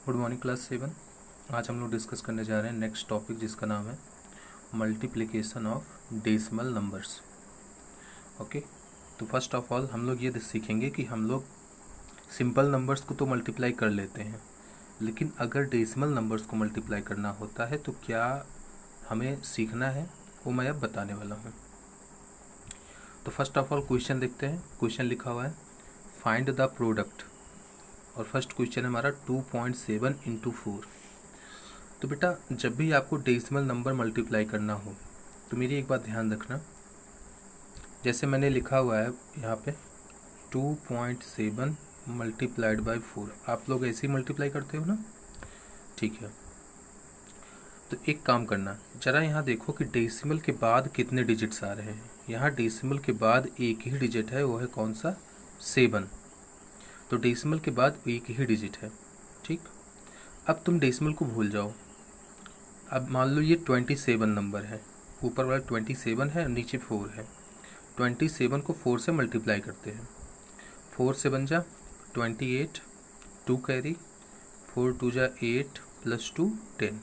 Good morning class 7। आज हम लोग डिस्कस करने जा रहे हैं नेक्स्ट टॉपिक जिसका नाम है multiplication of decimal numbers. Okay, तो फर्स्ट ऑफ ऑल हम लोग ये सीखेंगे कि हम लोग सिंपल नंबर्स को तो मल्टीप्लाई कर लेते हैं, लेकिन अगर डेसिमल नंबर्स को मल्टीप्लाई करना होता है तो क्या हमें सीखना है वो मैं अब बताने वाला हूँ। तो फर्स्ट ऑफ ऑल क्वेश्चन देखते हैं। क्वेश्चन लिखा हुआ है फाइंड द प्रोडक्ट, और फर्स्ट क्वेश्चन है हमारा 2.7 इंटू 4। तो बेटा जब भी आपको डेसिमल नंबर मल्टीप्लाई करना हो तो मेरी एक बात ध्यान रखना, जैसे मैंने लिखा हुआ है यहाँ पे 2.7 मल्टीप्लाइड बाई 4, आप लोग ऐसे ही मल्टीप्लाई करते हो ना, ठीक है। तो एक काम करना, जरा यहाँ देखो कि डेसिमल के बाद कितने डिजिट्स आ रहे हैं। यहाँ डेसिमल के बाद एक ही डिजिट है, वो है कौन सा, 7। तो डेसिमल के बाद एक ही डिजिट है, ठीक। अब तुम डेसिमल को भूल जाओ। अब मान लो ये 27 नंबर है, ऊपर वाला 27 है और नीचे 4 है। 27 को 4 से मल्टीप्लाई करते हैं, 4 से बन जा 28, 2 कैरी, 4 2 जा 8 प्लस 2 10।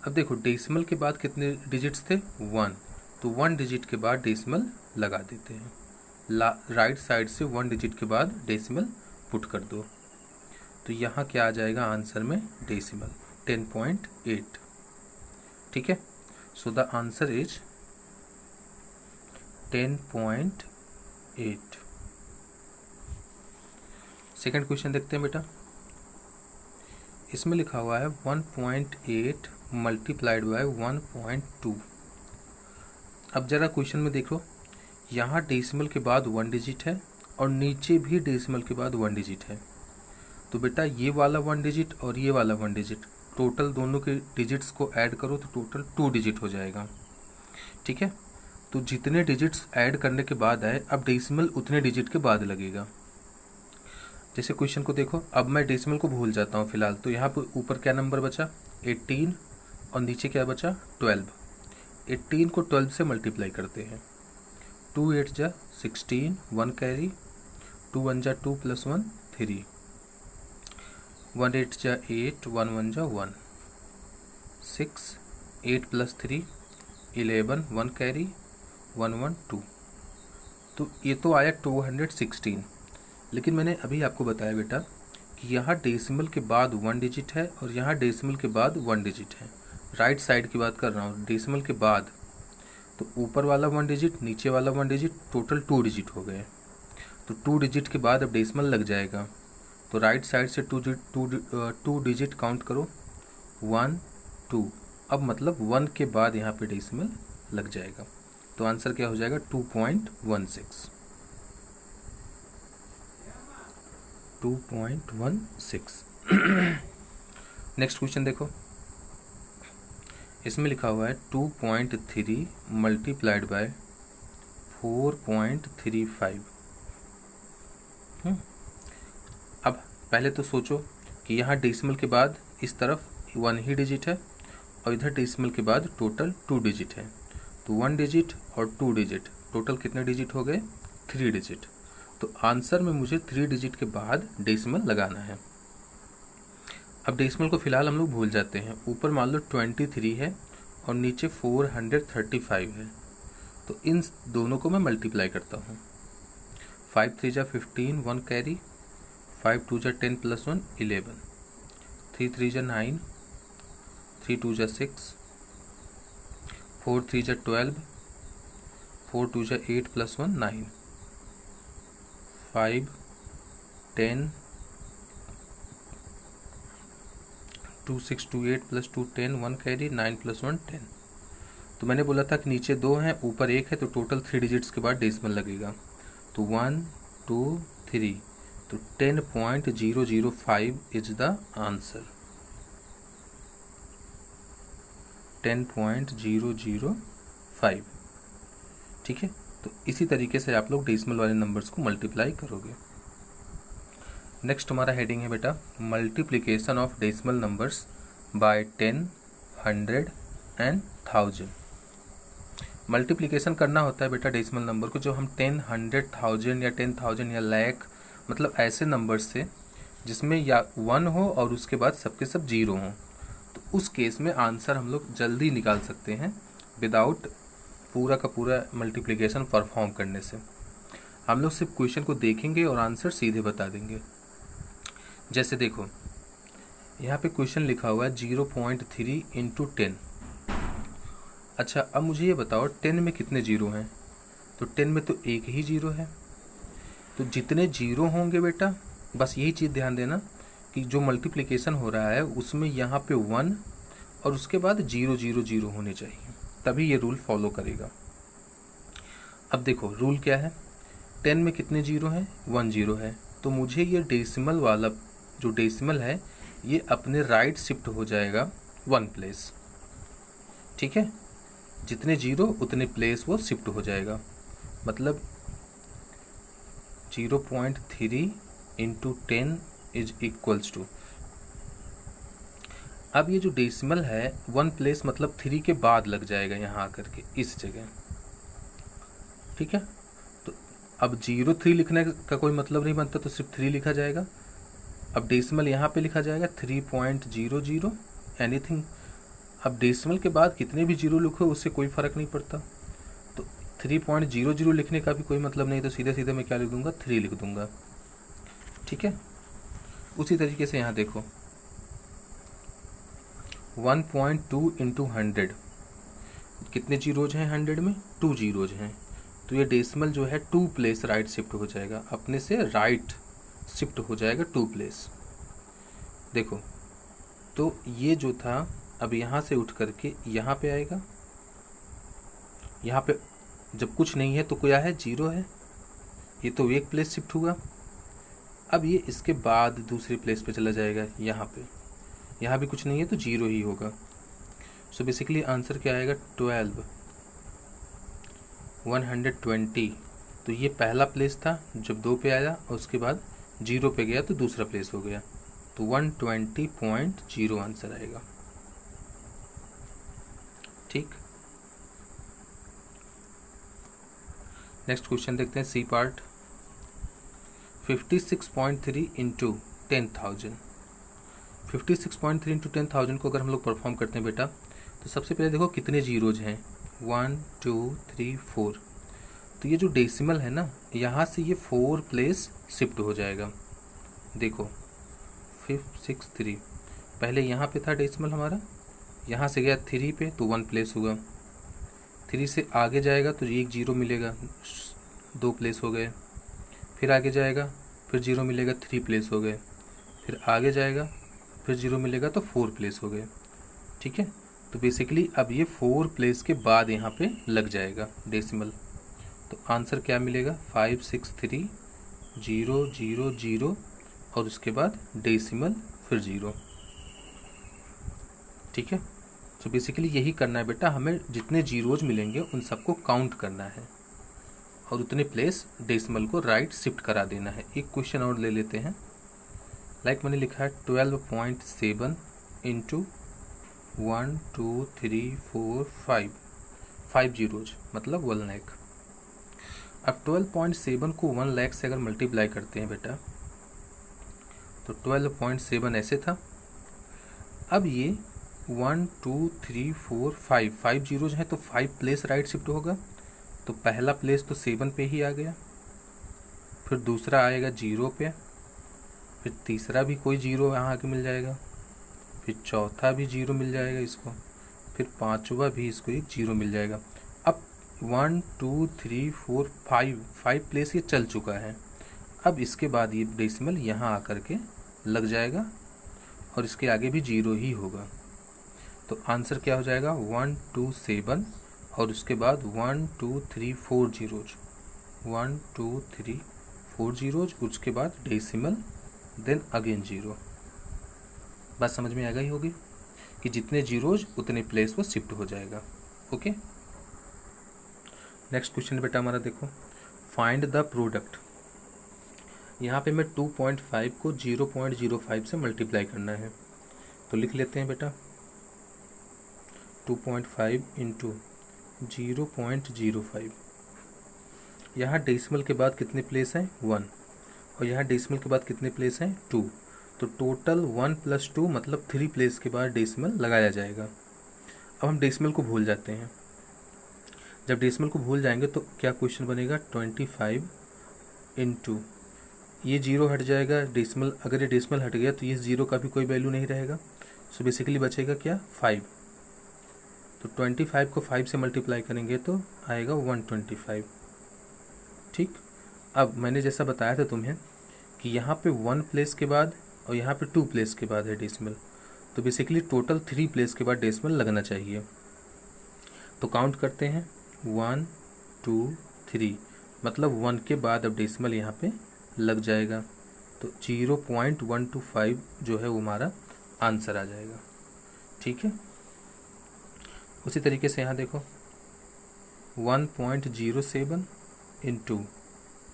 अब देखो डेसिमल के बाद कितने डिजिट्स थे, 1, तो 1 डिजिट के बाद डेसिमल लगा देते हैं। राइट साइड से 1 डिजिट के बाद डेसिमल पुट कर दो, तो यहाँ क्या आ जाएगा आंसर में, डेसिमल 10.8, ठीक है। So the answer is 10.8। Second question देखते हैं बेटा। इसमें लिखा हुआ है 1.8 मल्टीप्लाइड बाय 1.2। अब जरा क्वेश्चन में देखो, यहाँ डेसिमल के बाद 1 डिजिट है और नीचे भी डेसिमल के बाद 1 डिजिट है। तो बेटा ये वाला 1 डिजिट और ये वाला 1 डिजिट, टोटल दोनों के डिजिट्स को ऐड करो तो टोटल 2 डिजिट हो जाएगा, ठीक है। तो जितने डिजिट्स ऐड करने के बाद आए, अब डेसिमल उतने डिजिट के बाद लगेगा। जैसे क्वेश्चन को देखो, अब मैं डेसिमल को भूल जाता हूँ फिलहाल, तो यहाँ पर ऊपर क्या नंबर बचा, 18, और नीचे क्या बचा, 12। 18 को 12 से मल्टीप्लाई करते हैं, 2 8 जा 16, 1 कैरी, 2 1 जा 2 प्लस 1 3, 1 8 जा 8, 1 1 जा 1, 6, 8 प्लस 3 11, 1 कैरी, 1 1 2। तो ये तो आया 216। लेकिन मैंने अभी आपको बताया बेटा कि यहाँ डेसिमल के बाद 1 डिजिट है और यहाँ डेसिमल के बाद 1 डिजिट है। राइट साइड की बात कर रहा हूँ, डेसिमल के बाद, तो ऊपर वाला 1 डिजिट, नीचे वाला 1 डिजिट, टोटल 2 डिजिट हो गए। तो 2 डिजिट के बाद अब डेसिमल लग जाएगा, तो राइट साइड से 2 डिजिट काउंट करो, 1 2। अब मतलब 1 के बाद यहाँ पे डेसिमल लग जाएगा, तो आंसर क्या हो जाएगा, 2.16। 2.16। नेक्स्ट क्वेश्चन देखो, इसमें लिखा हुआ है 2.3 मल्टीप्लाइड बाय 4.35। अब पहले तो सोचो कि यहाँ डेसिमल के बाद इस तरफ 1 ही डिजिट है और इधर डेसिमल के बाद टोटल 2 डिजिट है। तो 1 डिजिट और 2 डिजिट, टोटल कितने डिजिट हो गए, 3 डिजिट। तो आंसर में मुझे 3 डिजिट के बाद डेसिमल लगाना है। अब डेसिमल को फिलहाल हम लोग भूल जाते हैं। ऊपर मान लो 23 है और नीचे 435 है, तो इन दोनों को मैं मल्टीप्लाई करता हूँ। 5 3 जा 15, 1 कैरी, 5 2 जा 10 प्लस 1 11, 3 3 जा 9, 3 2 जा 6, 4 3 जा 12, 4 2 जा 8 प्लस 1 9, 5 10, 2 6 2 8 प्लस 2 10, 1 कैरी, 9 प्लस 1 10। तो मैंने बोला था कि नीचे 2 हैं ऊपर 1 है, तो टोटल 3 डिजिट्स के बाद डेसिमल लगेगा। तो 1 2 3, तो 10.005 इज द आंसर, 10.005, ठीक है। तो इसी तरीके से आप लोग डेसिमल वाले नंबर्स को मल्टीप्लाई करोगे। नेक्स्ट हमारा हेडिंग है बेटा multiplication of decimal numbers by 10, 100 and 1000। Multiplication करना होता है बेटा डेसिमल नंबर को, जो हम 10, 100, 1000 या 10,000 या लाख, मतलब ऐसे नंबर से जिसमें या 1 हो और उसके बाद सबके सब 0 हों, तो उस केस में आंसर हम लोग जल्दी निकाल सकते हैं विदाउट पूरा का पूरा मल्टीप्लिकेशन परफॉर्म करने से। हम लोग सिर्फ क्वेश्चन को देखेंगे और आंसर सीधे बता देंगे। जैसे देखो यहाँ पे क्वेश्चन लिखा हुआ है 0.3 इंटू 10। अच्छा, अब मुझे ये बताओ 10 में कितने जीरो हैं? तो 10 में तो एक ही जीरो है। तो जितने जीरो होंगे बेटा, बस यही चीज़ ध्यान देना कि जो मल्टीप्लिकेशन हो रहा है उसमें यहाँ पे 1 और उसके बाद 0 0 0 होने चाहिए, तभी ये रूल फॉलो करेगा। अब देखो रूल क्या है, 10 में कितने जीरो हैं? 1 जीरो है। तो मुझे ये डेसिमल वाला जो डेसिमल है ये अपने राइट शिफ्ट हो जाएगा 1 प्लेस। ठीक है, जितने जीरो उतने प्लेस वो शिफ्ट हो जाएगा। मतलब 0.3 इंटू 10 इज इक्वल्स टू, अब ये जो डेसिमल है 1 प्लेस मतलब 3 के बाद लग जाएगा यहाँ आकर के इस जगह। ठीक है, तो अब 0.3 लिखने का कोई मतलब नहीं बनता, तो सिर्फ 3 लिखा जाएगा। अब डेसिमल यहाँ पे लिखा जाएगा 3.00 एनीथिंग। अब डेसिमल के बाद कितने भी जीरो लिखो उससे कोई फ़र्क नहीं पड़ता, तो 3.00 लिखने का भी कोई मतलब नहीं, तो सीधे सीधे मैं क्या लिख दूंगा? 3 लिख दूंगा। ठीक है, उसी तरीके से यहाँ देखो 1.2 इंटू 100, कितने जीरोज हैं 100 में? 2 जीरोज हैं। तो ये डेसिमल जो है 2 प्लेस राइट शिफ्ट हो जाएगा, अपने से राइट शिफ्ट हो जाएगा 2 प्लेस। देखो तो ये जो था अब यहाँ से उठ करके यहाँ पे आएगा। यहाँ पे जब कुछ नहीं है तो क्या है? 0 है, ये तो एक प्लेस शिफ्ट हुआ। अब ये इसके बाद दूसरी प्लेस पे चला जाएगा यहाँ पे, यहाँ भी कुछ नहीं है तो 0 ही होगा। सो बेसिकली आंसर क्या आएगा? 12 120। तो ये पहला प्लेस था जब 2 पे आया और उसके बाद 0 पे गया तो दूसरा प्लेस हो गया, तो 120.0 आंसर आएगा। ठीक, नेक्स्ट क्वेश्चन देखते हैं सी पार्ट। 56.3 इंटू 10,000, 56.3 इंटू 10,000 को अगर हम लोग परफॉर्म करते हैं बेटा, तो सबसे पहले देखो कितने जीरोज हैं? 1 2 3 4। तो ये जो डेसिमल है ना, यहाँ से ये 4 प्लेस शिफ्ट हो जाएगा। देखो 563, पहले यहाँ पे था डेसिमल हमारा, यहाँ से गया 3 पे तो 1 प्लेस हुआ, 3 से आगे जाएगा तो एक जीरो मिलेगा, 2 प्लेस हो गए। फिर आगे जाएगा फिर 0 मिलेगा, 3 प्लेस हो गए। फिर आगे जाएगा फिर 0 मिलेगा तो 4 प्लेस हो गए। ठीक है, तो बेसिकली अब ये 4 प्लेस के बाद यहाँ पे लग जाएगा डेसिमल। तो आंसर क्या मिलेगा? 563000 और उसके बाद डेसिमल फिर 0। ठीक है, तो बेसिकली यही करना है बेटा, हमें जितने जीरोज मिलेंगे उन सबको काउंट करना है और उतने प्लेस डेसिमल को राइट शिफ्ट करा देना है। एक क्वेश्चन और ले लेते हैं। लाइक मैंने लिखा है 12.7 इंटू 1 2 3 4 5 जीरोज मतलब 1 लाख। अब 12.7 को 1 लाख से अगर मल्टीप्लाई करते हैं बेटा, तो 12.7 ऐसे था। अब ये 1 2 3 4 5 जीरोज हैं, तो 5 प्लेस राइट शिफ्ट होगा। तो पहला प्लेस तो 7 पे ही आ गया, फिर दूसरा आएगा 0 पे, फिर तीसरा भी कोई 0 यहाँ आके मिल जाएगा, फिर चौथा भी 0 मिल जाएगा इसको, फिर पांचवा भी इसको एक 0 मिल जाएगा। अब 1 2 3 4 5 प्लेस ये चल चुका है। अब इसके बाद ये डेसिमल यहाँ आकर के लग जाएगा और इसके आगे भी 0 ही होगा। तो आंसर क्या हो जाएगा? 127 और उसके बाद 1 2 3 4 जीरोज, 1 2 3 4 जीरोज, उसके बाद डेसिमल देन अगेन 0। बात समझ में आ गई होगी कि जितने जीरोज उतने प्लेस वो शिफ्ट हो जाएगा। ओके, नेक्स्ट क्वेश्चन बेटा हमारा देखो, फाइंड द प्रोडक्ट। यहाँ पे मैं 2.5 को 0.05 से मल्टीप्लाई करना है, तो लिख लेते हैं बेटा 2.5 इंटू 0.05। यहाँ डेसिमल के बाद कितने प्लेस हैं? 1, और यहाँ डेसिमल के बाद कितने प्लेस हैं? 2। तो टोटल 1 + 2 मतलब 3 प्लेस के बाद डेसिमल लगाया जाएगा। अब हम डेसिमल को भूल जाते हैं। जब डेसिमल को भूल जाएंगे तो क्या क्वेश्चन बनेगा, 25 इंटू ये 0 हट जाएगा, डेसिमल अगर ये डेसिमल हट गया तो ये 0 का भी कोई वैल्यू नहीं रहेगा। सो बेसिकली बचेगा क्या, 5। तो 25 को 5 से मल्टीप्लाई करेंगे तो आएगा 125। ठीक। अब मैंने जैसा बताया था तुम्हें कि यहाँ पे 1 प्लेस के बाद और यहाँ पे 2 प्लेस के बाद है डेसिमल, तो बेसिकली टोटल 3 प्लेस के बाद डेसिमल लगना चाहिए। तो काउंट करते हैं 1 2 3, मतलब 1 के बाद अब डेसिमल यहाँ पे लग जाएगा। तो 0.125 जो है वो हमारा आंसर आ जाएगा। ठीक है। उसी तरीके से यहाँ देखो 1.07 इंटू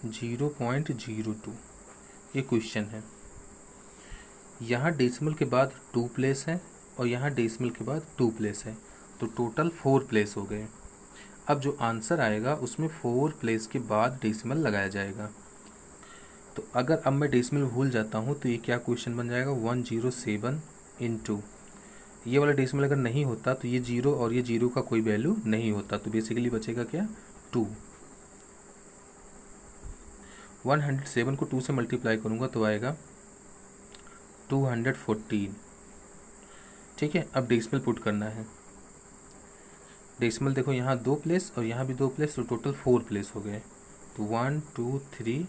0.02, ये क्वेश्चन है। यहाँ डेसिमल के बाद 2 प्लेस है और यहाँ डेसिमल के बाद 2 प्लेस है, तो टोटल 4 प्लेस हो गए। अब जो आंसर आएगा उसमें 4 प्लेस के बाद डेसिमल लगाया जाएगा। तो अगर अब मैं डेसिमल भूल जाता हूँ तो ये क्या क्वेश्चन बन जाएगा, 107 इंटू ये वाला डेसिमल अगर नहीं होता तो ये 0 और ये 0 का कोई वैल्यू नहीं होता, तो बेसिकली बचेगा क्या, 2। 107 को 2 से मल्टीप्लाई करूँगा तो आएगा 214। ठीक है। अब डेसिमल पुट करना है। डेसिमल देखो यहाँ 2 प्लेस और यहाँ भी 2 प्लेस, तो टोटल 4 प्लेस हो गए। तो 1 2 3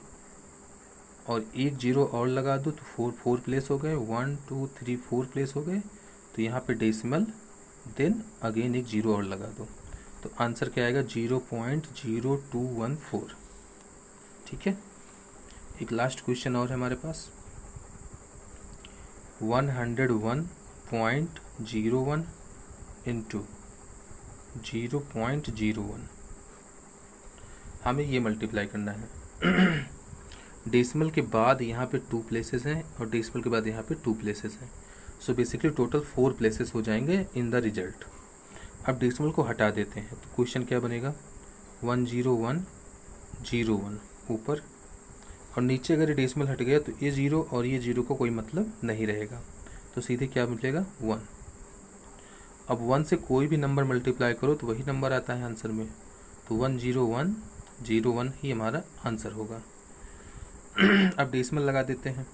और एक 0 और लगा दो तो 4 प्लेस हो गए। 1 2 3 4 प्लेस हो गए। तो यहाँ पे डेसिमल देन अगेन एक 0 और लगा दो, तो आंसर क्या आएगा, 0.0214। ठीक है। एक लास्ट क्वेश्चन और है हमारे पास, 101.01 इंटू 0.01, हमें ये मल्टीप्लाई करना है। डेसिमल के बाद यहाँ पे 2 प्लेसेस हैं और डेसिमल के बाद यहाँ पे 2 प्लेसेस हैं, सो बेसिकली टोटल 4 प्लेसेस हो जाएंगे इन द रिजल्ट। अब डेसिमल को हटा देते हैं तो क्वेश्चन क्या बनेगा, 10101 ऊपर, और नीचे अगर ये डेसिमल हट गया तो ये 0 और ये 0 को कोई मतलब नहीं रहेगा, तो सीधे क्या मिलेगा, 1। अब 1 से कोई भी नंबर मल्टीप्लाई करो तो वही नंबर आता है आंसर में, तो 10101 ही हमारा आंसर होगा। अब डेसिमल लगा देते हैं,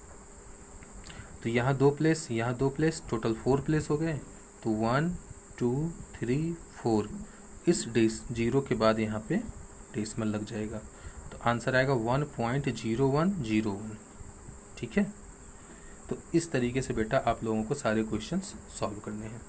तो यहाँ 2 प्लेस, यहाँ 2 प्लेस, टोटल 4 प्लेस हो गए। तो 1 2 3 4, इस 0 के बाद यहाँ पे डेसिमल लग जाएगा, तो आंसर आएगा 1.0101। ठीक है। तो इस तरीके से बेटा आप लोगों को सारे क्वेश्चंस सॉल्व करने हैं।